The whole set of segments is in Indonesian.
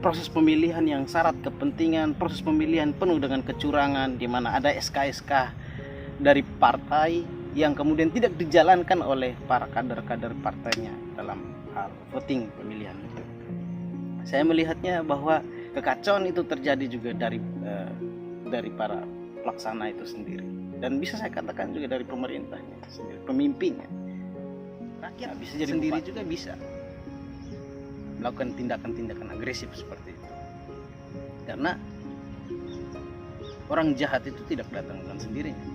proses pemilihan yang syarat kepentingan, proses pemilihan penuh dengan kecurangan, di mana ada SK-SK dari partai yang kemudian tidak dijalankan oleh para kader-kader partainya dalam hal voting pemilihan itu. Saya melihatnya bahwa kekacauan itu terjadi juga dari para pelaksana itu sendiri, dan bisa saya katakan juga dari pemerintahnya sendiri, pemimpinnya. Rakyat bisa jadi sendiri juga bisa melakukan tindakan-tindakan agresif seperti itu, karena orang jahat itu tidak datang dengan sendirinya.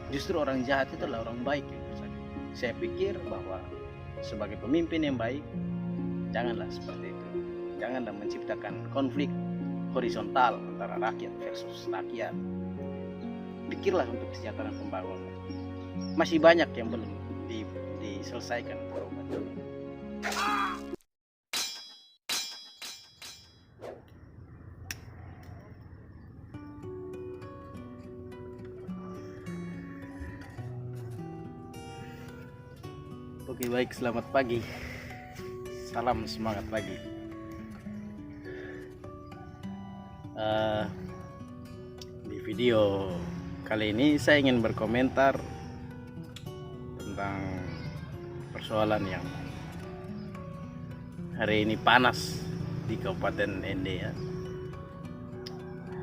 Justru orang jahat itu adalah orang baik yang bersatu. Saya pikir bahwa sebagai pemimpin yang baik, janganlah seperti itu. Janganlah menciptakan konflik horizontal antara rakyat versus rakyat. Pikirlah untuk kesejahteraan pembangunan. Masih banyak yang belum diselesaikan. Oke, baik, selamat pagi. Salam semangat pagi. Di video kali ini saya ingin berkomentar tentang persoalan yang hari ini panas di Kabupaten ND ya.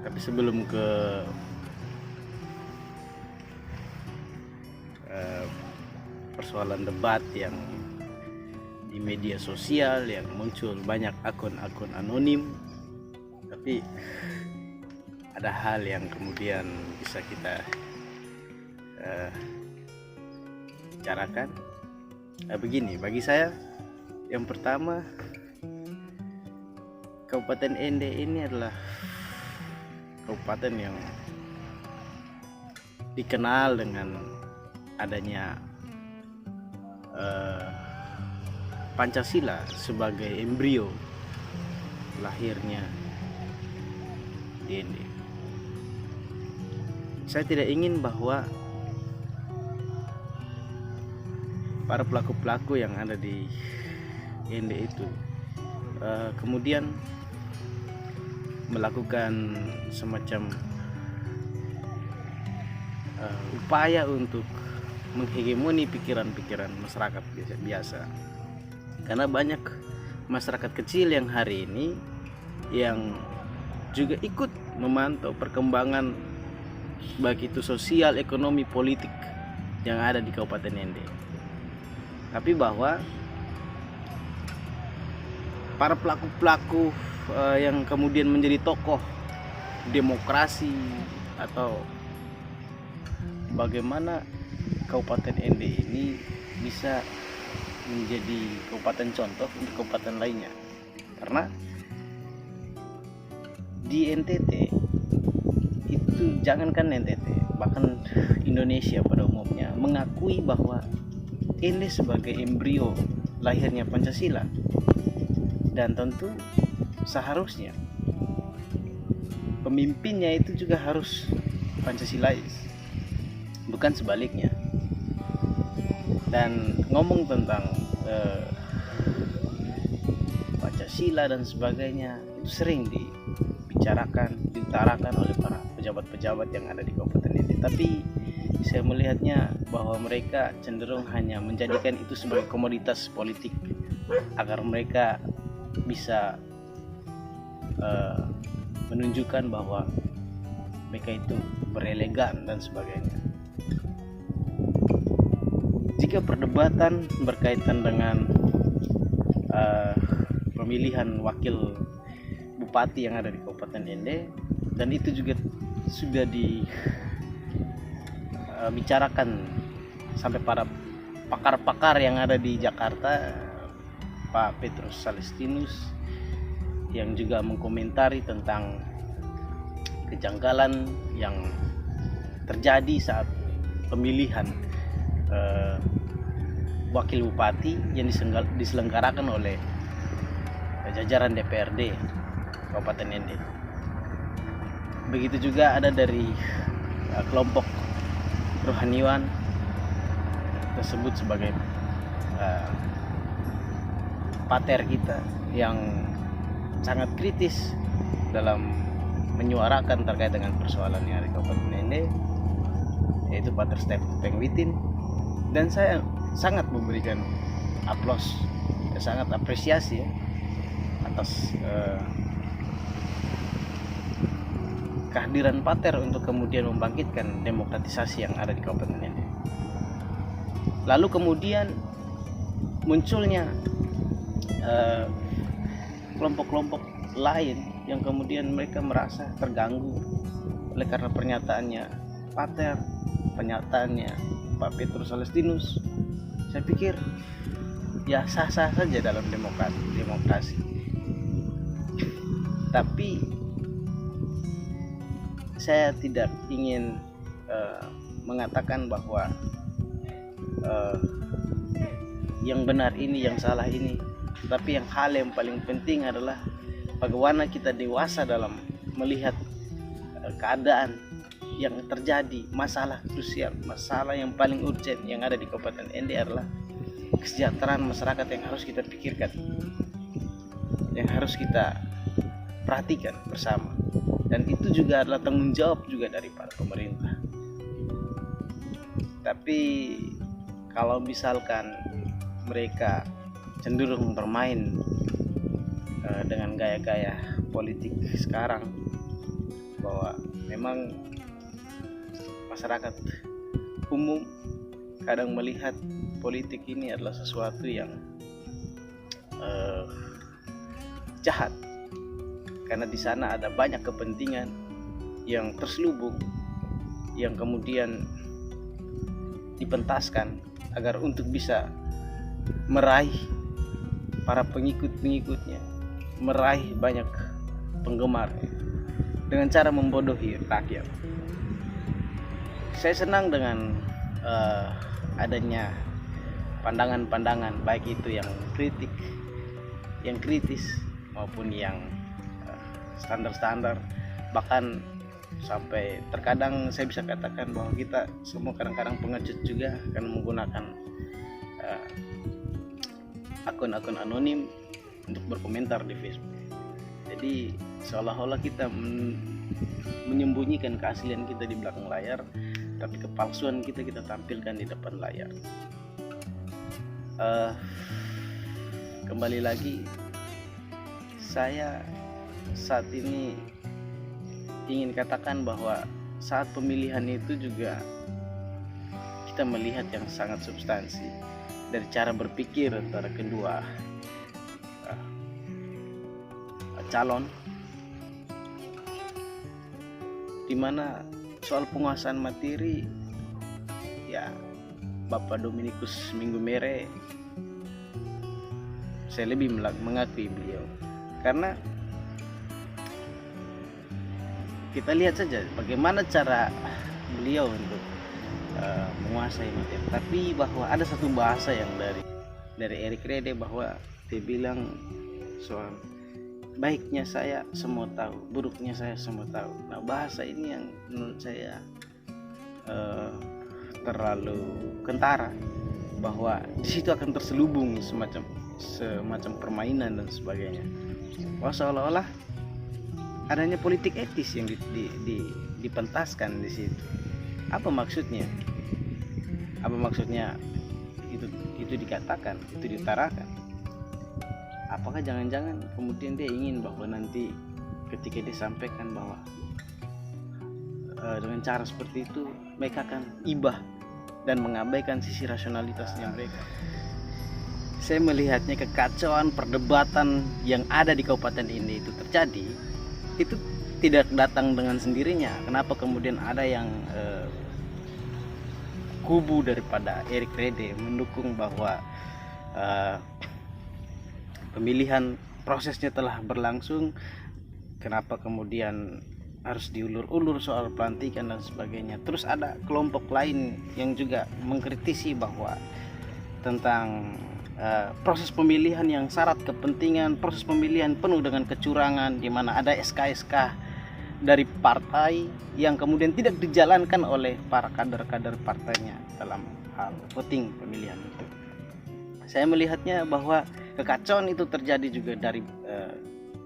Tapi sebelum ke persoalan debat yang di media sosial yang muncul banyak akun-akun anonim, tapi ada hal yang kemudian bisa kita bicarakan. Begini, bagi saya yang pertama, Kabupaten ND ini adalah kabupaten yang dikenal dengan adanya Pancasila sebagai embrio lahirnya di ND. Saya tidak ingin bahwa para pelaku-pelaku yang ada di ND itu kemudian melakukan semacam upaya untuk menghegemoni pikiran-pikiran masyarakat biasa. Karena banyak masyarakat kecil yang hari ini yang juga ikut memantau perkembangan baik itu sosial, ekonomi, politik yang ada di Kabupaten ND. Tapi bahwa para pelaku-pelaku yang kemudian menjadi tokoh demokrasi atau bagaimana Kabupaten ND ini bisa menjadi kabupaten contoh untuk kabupaten lainnya. Karena di NTT itu, jangankan NTT, bahkan Indonesia pada umumnya mengakui bahwa ini sebagai embrio lahirnya Pancasila, dan tentu seharusnya pemimpinnya itu juga harus Pancasilais, bukan sebaliknya. Dan ngomong tentang Pancasila dan sebagainya itu sering diutarakan oleh para pejabat-pejabat yang ada di Kabupaten ini. Tapi saya melihatnya bahwa mereka cenderung hanya menjadikan itu sebagai komoditas politik agar mereka bisa menunjukkan bahwa mereka itu berelegan dan sebagainya. Jika perdebatan berkaitan dengan pemilihan wakil bupati yang ada di Kabupaten ND, dan itu juga sudah dibicarakan sampai para pakar-pakar yang ada di Jakarta, Pak Petrus Salestinus, yang juga mengkomentari tentang kejanggalan yang terjadi saat pemilihan wakil bupati yang diselenggarakan oleh jajaran DPRD Kabupaten ND. Begitu juga ada dari kelompok rohaniwan tersebut sebagai pater kita yang sangat kritis dalam menyuarakan terkait dengan persoalan yang ada di Kabupaten Ende, yaitu Pater Stephen Pengwitin, dan saya sangat memberikan aplaus, sangat apresiasi atas kehadiran Pater untuk kemudian membangkitkan demokratisasi yang ada di Kabupaten Ende. Lalu kemudian munculnya kelompok-kelompok lain yang kemudian mereka merasa terganggu oleh karena pernyataannya Pater, pernyataannya Pak Petrus Celestinus. Saya pikir ya sah-sah saja dalam demokrasi. Tapi saya tidak ingin mengatakan bahwa yang benar ini, yang salah ini. Tapi hal yang paling penting adalah bagaimana kita dewasa dalam melihat keadaan yang terjadi, masalah krusial, masalah yang paling urgent yang ada di Kabupaten Ende adalah kesejahteraan masyarakat yang harus kita pikirkan, yang harus kita perhatikan bersama. Dan itu juga adalah tanggung jawab juga dari para pemerintah. Tapi kalau misalkan mereka cenderung bermain dengan gaya-gaya politik sekarang, bahwa memang masyarakat umum kadang melihat politik ini adalah sesuatu yang jahat, karena di sana ada banyak kepentingan yang terselubung, yang kemudian dipentaskan agar untuk bisa meraih para pengikut-pengikutnya, meraih banyak penggemar dengan cara membodohi rakyat. Saya senang dengan adanya pandangan-pandangan baik itu yang kritik, yang kritis maupun yang standar-standar. Bahkan sampai terkadang saya bisa katakan bahwa kita semua kadang-kadang pengecut juga karena menggunakan akun-akun anonim untuk berkomentar di Facebook. Jadi seolah-olah kita menyembunyikan keaslian kita di belakang layar, tapi kepalsuan kita tampilkan di depan layar. Kembali lagi, saya saat ini ingin katakan bahwa saat pemilihan itu juga kita melihat yang sangat substansi dari cara berpikir antara kedua calon, di mana soal penguasaan materi ya Bapak Dominikus Minggu Mere saya lebih mengakui beliau, karena kita lihat saja bagaimana cara beliau untuk menguasai materi. Tapi bahwa ada satu bahasa yang dari Erik Rede, bahwa dia bilang soal baiknya saya semua tahu, buruknya saya semua tahu. Nah, bahasa ini yang menurut saya terlalu kentara, bahwa di situ akan terselubung semacam permainan dan sebagainya. Bahwa seolah-olah adanya politik etis yang dipentaskan di situ. Apa maksudnya? Apa maksudnya itu dikatakan, itu diutarakan? Apakah jangan-jangan kemudian dia ingin bahwa nanti ketika disampaikan bahwa dengan cara seperti itu mereka akan ibah dan mengabaikan sisi rasionalitasnya mereka? Saya melihatnya kekacauan perdebatan yang ada di Kabupaten ini itu terjadi, itu tidak datang dengan sendirinya. Kenapa kemudian ada yang kubu daripada Erik Rede mendukung bahwa pemilihan prosesnya telah berlangsung, kenapa kemudian harus diulur-ulur soal pelantikan dan sebagainya. Terus ada kelompok lain yang juga mengkritisi bahwa tentang proses pemilihan yang syarat kepentingan, proses pemilihan penuh dengan kecurangan, di mana ada SK-SK dari partai yang kemudian tidak dijalankan oleh para kader-kader partainya dalam hal voting pemilihan itu. Saya melihatnya bahwa kekacauan itu terjadi juga dari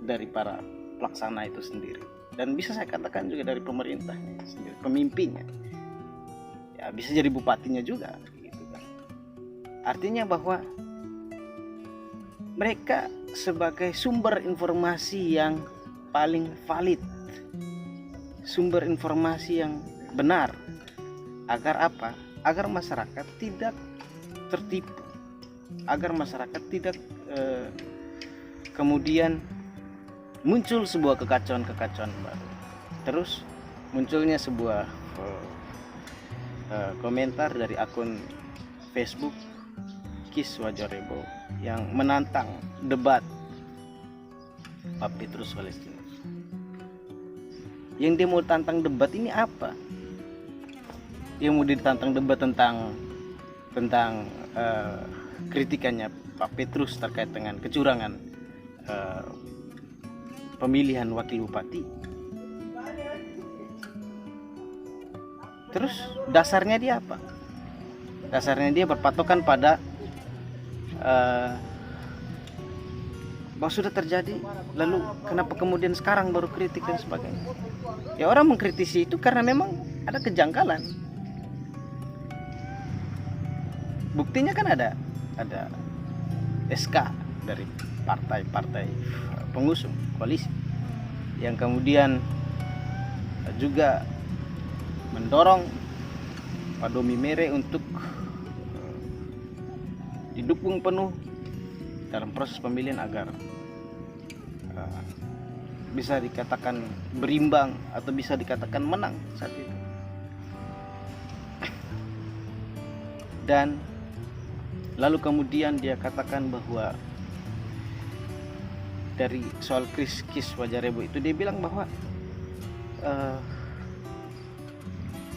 dari para pelaksana itu sendiri, dan bisa saya katakan juga dari pemerintahnya sendiri, pemimpinnya. Ya bisa jadi bupatinya juga gitu kan. Artinya bahwa mereka sebagai sumber informasi yang paling valid, sumber informasi yang benar. Agar apa? Agar masyarakat tidak tertipu, agar masyarakat tidak kemudian muncul sebuah kekacauan baru. Terus munculnya sebuah komentar dari akun Facebook Kis Wajarebo yang menantang debat Pak Petrus Valestinus. Yang dia mau tantang debat ini apa? Yang mau ditantang debat tentang kritikannya Pak Petrus terkait dengan kecurangan pemilihan wakil bupati. Terus dasarnya dia apa? Dasarnya dia berpatokan pada bahwa sudah terjadi, lalu kenapa kemudian sekarang baru kritik dan sebagainya. Ya orang mengkritisi itu karena memang ada kejanggalan. Buktinya kan ada SK dari partai-partai pengusung koalisi yang kemudian juga mendorong Pak Domi Mere untuk didukung penuh dalam proses pemilihan agar bisa dikatakan berimbang atau bisa dikatakan menang saat itu. Dan lalu kemudian dia katakan bahwa dari soal Kis Wajarebo itu dia bilang bahwa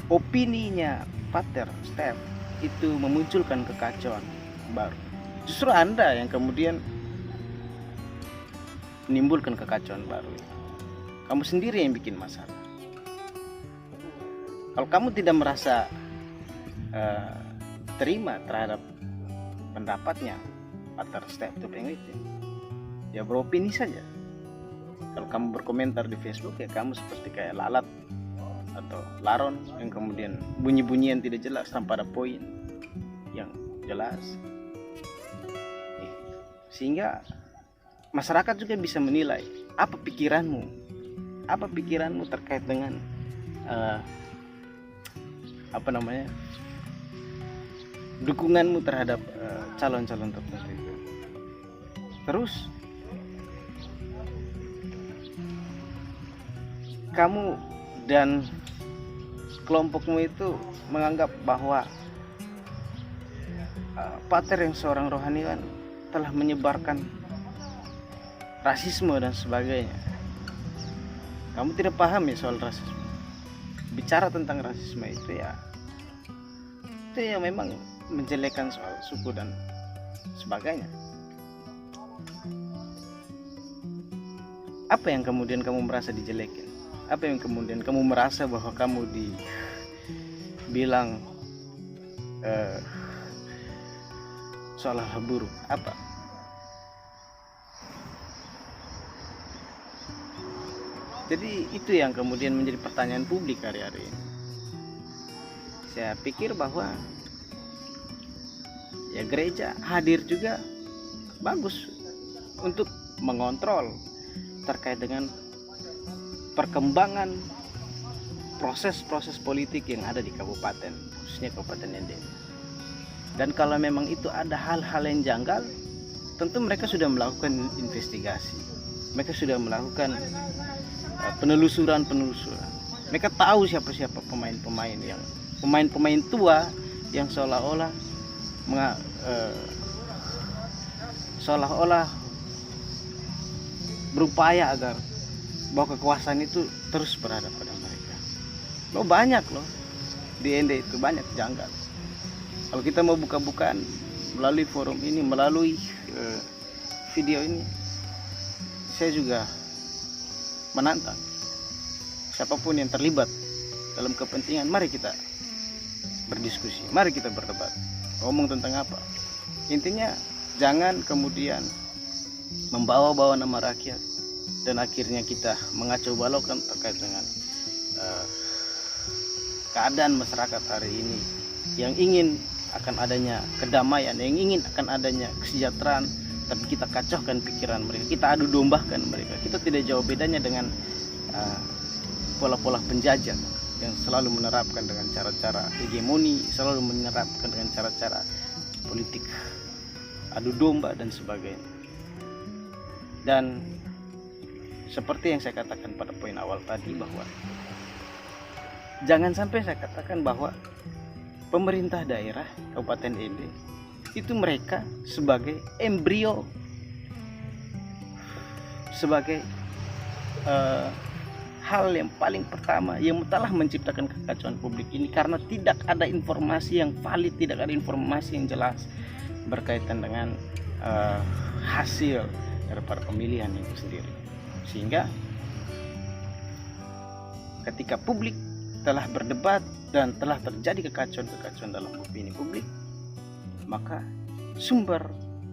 opininya Pater Stef itu memunculkan kekacauan baru. Justru Anda yang kemudian menimbulkan kekacauan baru. Kamu sendiri yang bikin masalah. Kalau kamu tidak merasa terima terhadap pendapatnya Pater Stef Tupengliti, ya beropini saja. Kalau kamu berkomentar di Facebook, ya kamu seperti kayak lalat atau laron yang kemudian bunyi-bunyian tidak jelas tanpa ada poin yang jelas. Sehingga masyarakat juga bisa menilai apa pikiranmu terkait dengan dukunganmu terhadap calon-calon tertentu itu. Terus kamu dan kelompokmu itu menganggap bahwa Pater yang seorang rohaniwan telah menyebarkan rasisme dan sebagainya. Kamu tidak paham ya soal rasisme. Bicara tentang rasisme itu ya memang menjelekkan soal suku dan sebagainya. Apa yang kemudian kamu merasa dijelekin? Apa yang kemudian kamu merasa bahwa kamu dibilang seolah buruk? Apa? Jadi itu yang kemudian menjadi pertanyaan publik hari-hari ini. Saya pikir bahwa ya gereja hadir juga bagus untuk mengontrol terkait dengan perkembangan proses-proses politik yang ada di kabupaten, khususnya Kabupaten Ende. Dan kalau memang itu ada hal-hal yang janggal, tentu mereka sudah melakukan investigasi. Mereka sudah melakukan penelusuran. Mereka tahu siapa-siapa pemain-pemain tua yang seolah-olah berupaya agar bahwa kekuasaan itu terus berada pada mereka. Banyak di Ende itu banyak janggal. Kalau kita mau buka-bukaan melalui forum ini, melalui video ini, saya juga menantang siapapun yang terlibat dalam kepentingan, mari kita berdiskusi, mari kita berdebat, ngomong tentang apa. Intinya jangan kemudian membawa-bawa nama rakyat dan akhirnya kita mengacau balaukan terkait dengan keadaan masyarakat hari ini yang ingin akan adanya kedamaian, yang ingin akan adanya kesejahteraan, tapi kita kacaukan pikiran mereka, kita adu dombakan mereka. Kita tidak jauh bedanya dengan pola-pola penjajah yang selalu menerapkan dengan cara-cara hegemoni, selalu menerapkan dengan cara-cara politik adu domba dan sebagainya. Dan seperti yang saya katakan pada poin awal tadi, bahwa jangan sampai saya katakan bahwa pemerintah daerah Kabupaten ND itu mereka sebagai embrio, sebagai hal yang paling pertama yang telah menciptakan kekacauan publik ini, karena tidak ada informasi yang valid, tidak ada informasi yang jelas berkaitan dengan hasil daripada pemilihan itu sendiri. Sehingga ketika publik telah berdebat dan telah terjadi kekacauan-kekacauan dalam opini publik, maka sumber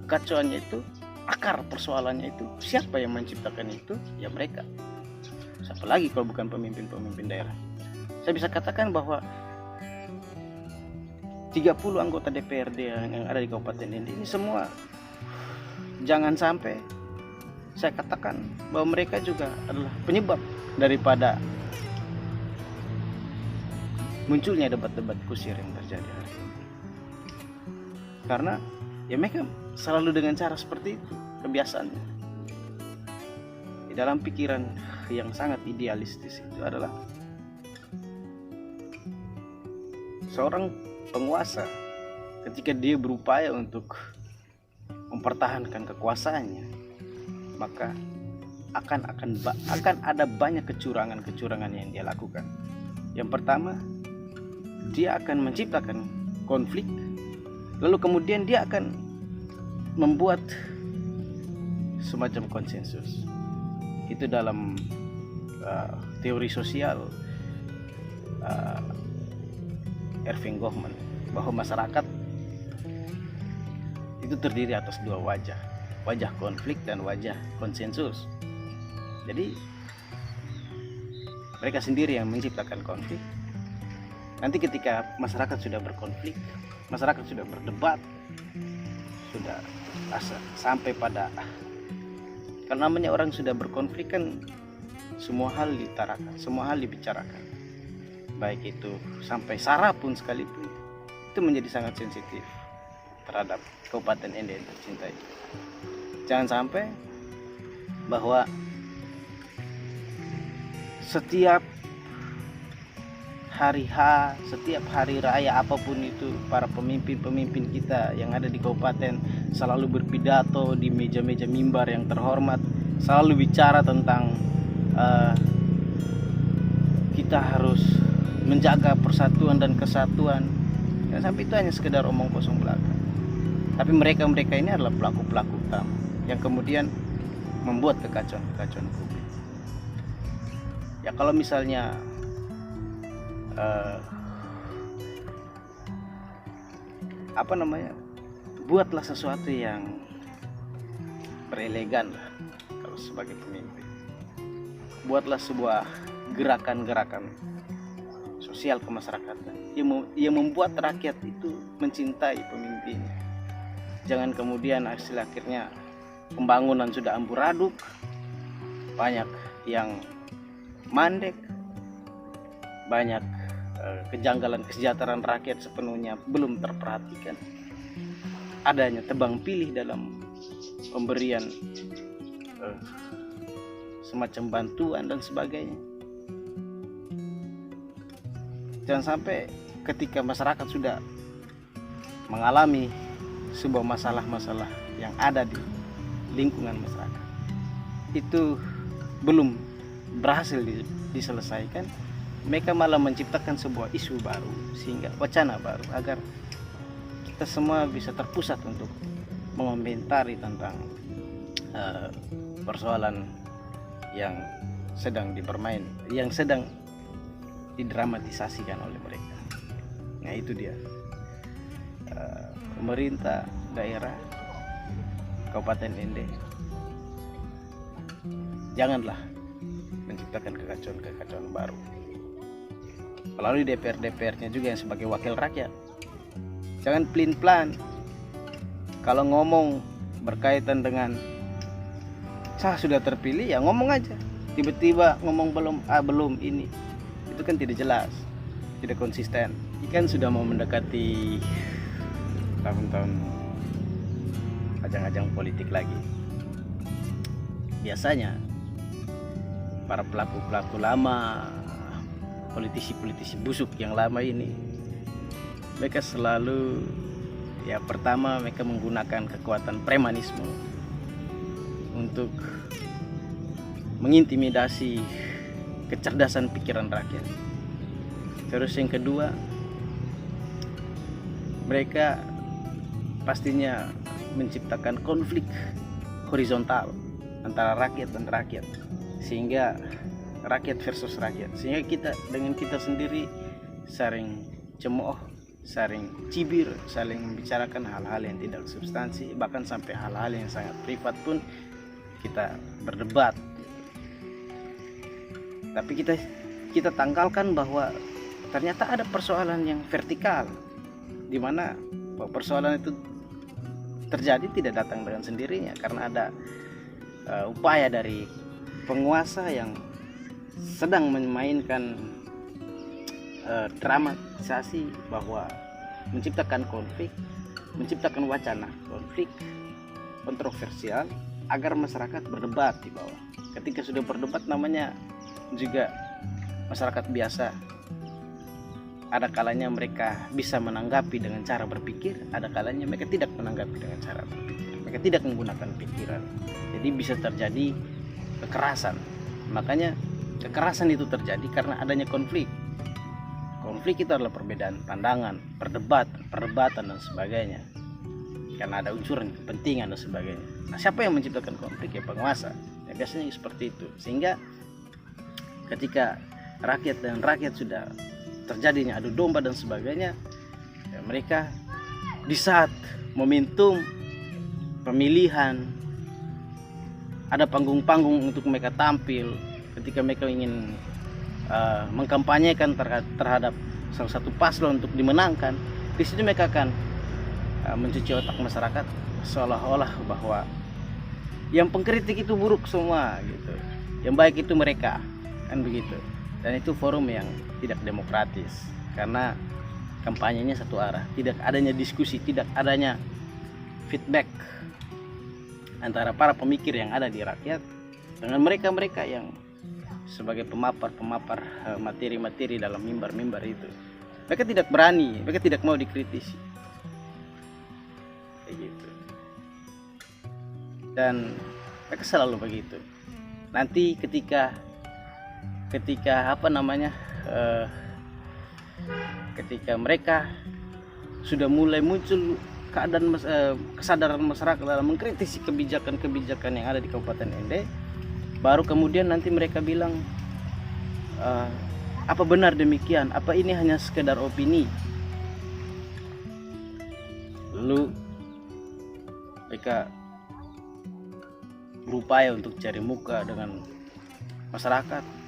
kekacauannya itu, akar persoalannya itu, siapa yang menciptakan itu? Ya mereka. Siapa lagi kalau bukan pemimpin-pemimpin daerah? Saya bisa katakan bahwa 30 anggota DPRD yang ada di Kabupaten ini semua, jangan sampai saya katakan bahwa mereka juga adalah penyebab daripada munculnya debat-debat kusir yang terjadi hari ini. Karena ya mereka selalu dengan cara seperti itu, kebiasaannya. Di dalam pikiran yang sangat idealistis itu adalah seorang penguasa ketika dia berupaya untuk mempertahankan kekuasaannya, maka akan ada banyak kecurangan yang dia lakukan. Yang pertama, dia akan menciptakan konflik, lalu kemudian dia akan membuat semacam konsensus. Itu dalam teori sosial Erving Goffman, bahwa masyarakat itu terdiri atas dua wajah, wajah konflik dan wajah konsensus. Jadi mereka sendiri yang menciptakan konflik. Nanti ketika masyarakat sudah berkonflik, masyarakat sudah berdebat, sudah sampai pada, karena namanya orang sudah berkonflik kan semua hal diutarakan, semua hal dibicarakan, baik itu sampai sara pun sekalipun, itu menjadi sangat sensitif terhadap Kabupaten ND yang tercinta itu. Jangan sampai bahwa setiap hari H, setiap hari raya apapun itu, para pemimpin-pemimpin kita yang ada di kabupaten selalu berpidato di meja-meja mimbar yang terhormat, selalu bicara tentang kita harus menjaga persatuan dan kesatuan. Jangan sampai itu hanya sekedar omong kosong belaka. Tapi mereka-mereka ini adalah pelaku-pelaku utama yang kemudian membuat kekacauan publik. Ya kalau misalnya buatlah sesuatu yang berelegan lah kalau sebagai pemimpin. Buatlah sebuah gerakan-gerakan sosial kemasyarakatan yang membuat rakyat itu mencintai pemimpinnya. Jangan kemudian hasil akhirnya pembangunan sudah amburadul, banyak yang mandek, banyak kejanggalan kesejahteraan rakyat sepenuhnya belum terperhatikan, adanya tebang pilih dalam pemberian semacam bantuan dan sebagainya. Jangan sampai ketika masyarakat sudah mengalami sebuah masalah-masalah yang ada di lingkungan masyarakat itu belum berhasil diselesaikan, mereka malah menciptakan sebuah isu baru, sehingga wacana baru, agar kita semua bisa terpusat untuk mengomentari tentang persoalan yang sedang didramatisasikan oleh mereka. Nah itu dia, pemerintah daerah Kabupaten ND, janganlah menciptakan kekacauan baru. Melalui DPR-DPR-nya juga yang sebagai wakil rakyat, jangan pelin-pelan kalau ngomong berkaitan dengan saya sudah terpilih, ya ngomong aja. Tiba-tiba ngomong belum ini, itu kan tidak jelas, tidak konsisten. Ini kan sudah mau mendekati tahun-tahun ajang-ajang politik lagi. Biasanya para pelaku-pelaku lama, politisi-politisi busuk yang lama ini, mereka selalu, ya pertama mereka menggunakan kekuatan premanisme untuk mengintimidasi kecerdasan pikiran rakyat. Terus yang kedua, mereka pastinya menciptakan konflik horizontal antara rakyat dan rakyat, sehingga rakyat versus rakyat, sehingga kita dengan kita sendiri saling cemooh, saling cibir, saling membicarakan hal-hal yang tidak substansi, bahkan sampai hal-hal yang sangat privat pun kita berdebat. Tapi kita tanggalkan bahwa ternyata ada persoalan yang vertikal, di mana persoalan itu terjadi tidak datang dengan sendirinya, karena ada upaya dari penguasa yang sedang memainkan dramatisasi bahwa menciptakan konflik, menciptakan wacana konflik kontroversial agar masyarakat berdebat di bawah. Ketika sudah berdebat namanya juga masyarakat biasa. Ada kalanya mereka bisa menanggapi dengan cara berpikir, ada kalanya mereka tidak menanggapi dengan cara berpikir. Mereka tidak menggunakan pikiran. Jadi bisa terjadi kekerasan. Makanya kekerasan itu terjadi karena adanya konflik. Konflik itu adalah perbedaan pandangan, perdebatan dan sebagainya. Karena ada unsur kepentingan dan sebagainya. Nah, siapa yang menciptakan konflik? Ya penguasa. Ya, biasanya seperti itu. Sehingga ketika rakyat dan rakyat sudah terjadinya adu domba dan sebagainya, ya mereka di saat momentum pemilihan ada panggung-panggung untuk mereka tampil, ketika mereka ingin mengkampanyekan terhadap salah satu paslon untuk dimenangkan, di situ mereka akan mencuci otak masyarakat seolah-olah bahwa yang pengkritik itu buruk semua gitu, yang baik itu mereka, kan begitu. Dan itu forum yang tidak demokratis, karena kampanyenya satu arah, tidak adanya diskusi, tidak adanya feedback antara para pemikir yang ada di rakyat dengan mereka-mereka yang sebagai pemapar materi-materi dalam mimbar-mimbar itu. Mereka tidak berani, mereka tidak mau dikritisi, kayak gitu. Dan mereka selalu begitu. Nanti ketika ketika mereka sudah mulai muncul kesadaran masyarakat dalam mengkritisi kebijakan-kebijakan yang ada di Kabupaten Ende, baru kemudian nanti mereka bilang apa benar demikian, apa ini hanya sekedar opini. Lalu mereka berupaya untuk cari muka dengan masyarakat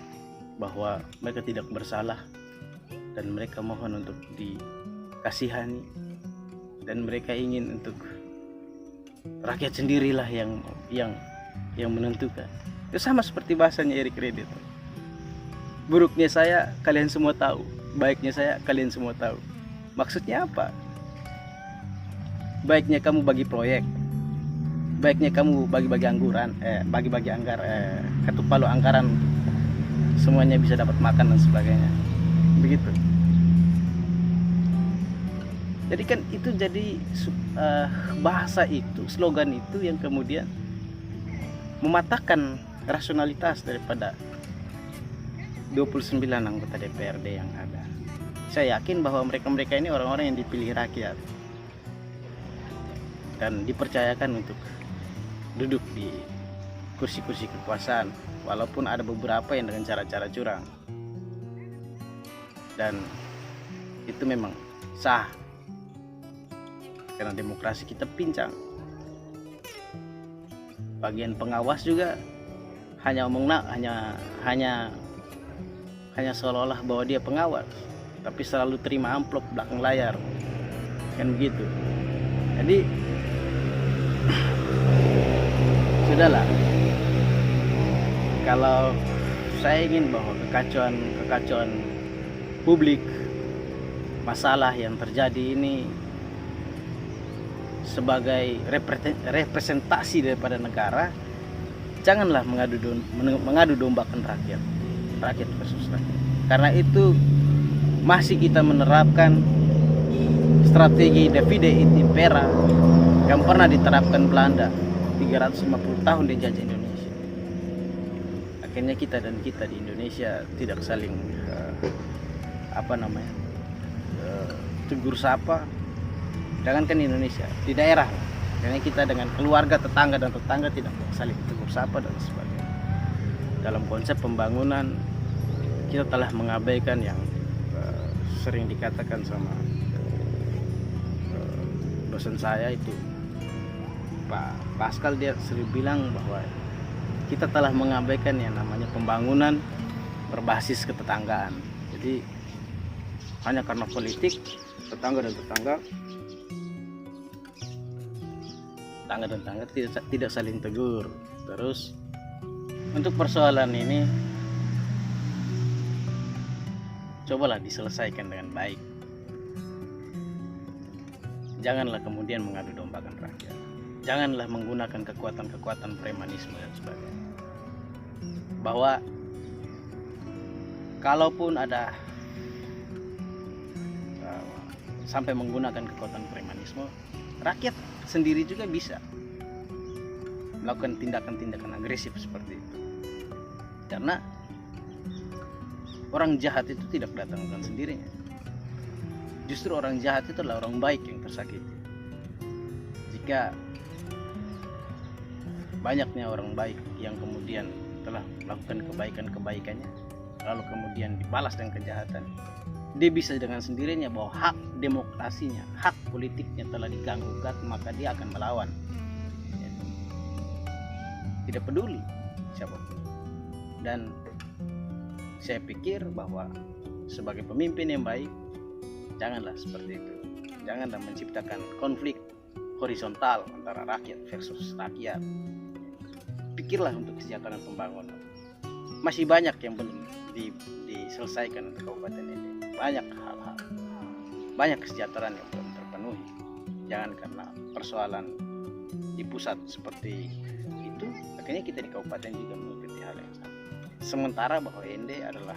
bahwa mereka tidak bersalah dan mereka mohon untuk dikasihani, dan mereka ingin untuk rakyat sendirilah yang menentukan. Itu sama seperti bahasanya Eric Reed itu. Buruknya saya kalian semua tahu, baiknya saya kalian semua tahu. Maksudnya apa? Baiknya kamu bagi proyek, baiknya kamu bagi-bagi ketuk palu anggaran, semuanya bisa dapat makan dan sebagainya, begitu. Jadi kan itu jadi bahasa itu, slogan itu yang kemudian mematahkan rasionalitas daripada 29 anggota DPRD yang ada. Saya yakin bahwa mereka ini orang-orang yang dipilih rakyat dan dipercayakan untuk duduk di kursi-kursi kekuasaan, walaupun ada beberapa yang dengan cara-cara curang, dan itu memang sah karena demokrasi kita pincang. Bagian pengawas juga hanya hanya seolah-olah bahwa dia pengawas, tapi selalu terima amplop belakang layar, kan begitu. Jadi sudahlah, kalau saya ingin bahwa kekacauan publik, masalah yang terjadi ini sebagai representasi daripada negara, janganlah mengadu dombakan rakyat versus rakyat. Karena itu masih kita menerapkan strategi divide et impera yang pernah diterapkan Belanda 350 tahun dijajah Indonesia. Akhirnya kita di Indonesia tidak saling tegur sapa. Jangankan di Indonesia, di daerah, karena kita dengan keluarga, tetangga dan tetangga tidak saling tegur sapa dan sebagainya. Dalam konsep pembangunan, kita telah mengabaikan yang sering dikatakan sama dosen saya itu, Pak Pascal, dia sering bilang bahwa kita telah mengabaikan yang namanya pembangunan berbasis ketetanggaan. Jadi hanya karena politik, tetangga tidak saling tegur. Terus untuk persoalan ini cobalah diselesaikan dengan baik. Janganlah kemudian mengadu dombakan rakyat. Janganlah menggunakan kekuatan premanisme dan sebagainya. Bahwa kalaupun ada sampai menggunakan kekuatan premanisme, rakyat sendiri juga bisa melakukan tindakan-tindakan agresif seperti itu. Karena orang jahat itu tidak datang dengan sendirinya. Justru orang jahat itu adalah orang baik yang tersakiti. Jika banyaknya orang baik yang kemudian telah melakukan kebaikannya, lalu kemudian dibalas dengan kejahatan, dia bisa dengan sendirinya bahwa hak demokrasinya, hak politiknya telah diganggu, maka dia akan melawan. Tidak peduli siapapun. Dan saya pikir bahwa sebagai pemimpin yang baik, janganlah seperti itu. Janganlah menciptakan konflik horizontal antara rakyat versus rakyat. Pikirlah untuk kesejahteraan pembangunan. Masih banyak yang belum diselesaikan di kabupaten ini. Banyak hal-hal, banyak kesejahteraan yang belum terpenuhi. Jangan karena persoalan di pusat seperti itu, akhirnya kita di kabupaten juga mengikuti hal yang sama. Sementara bahwa ND adalah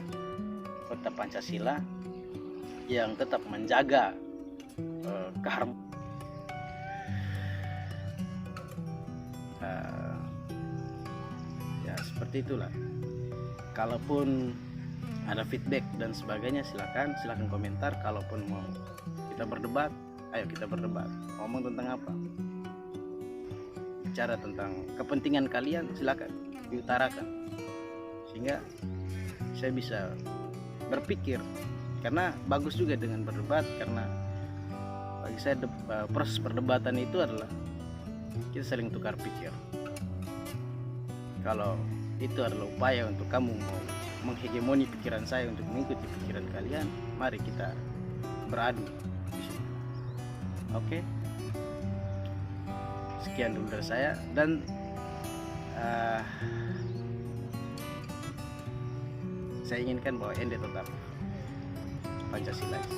kota Pancasila yang tetap menjaga keharmonisan. Ya seperti itulah. Kalaupun ada feedback dan sebagainya, silakan komentar. Kalaupun mau kita berdebat, ayo kita berdebat. Ngomong tentang apa? Bicara tentang kepentingan kalian, silakan diutarakan. Sehingga saya bisa berpikir, karena bagus juga dengan berdebat. Karena bagi saya proses perdebatan itu adalah kita saling tukar pikir. Kalau itu adalah upaya untuk kamu mau menghegemoni pikiran saya untuk mengikuti pikiran kalian, mari kita beradu di sini. Oke. Sekian dulu dari saya, dan saya inginkan bahwa ND tetap Pancasilais.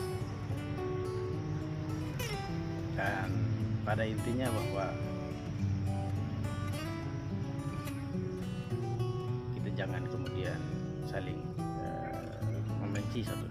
Dan pada intinya bahwa kita jangan kemudian saling membenci satu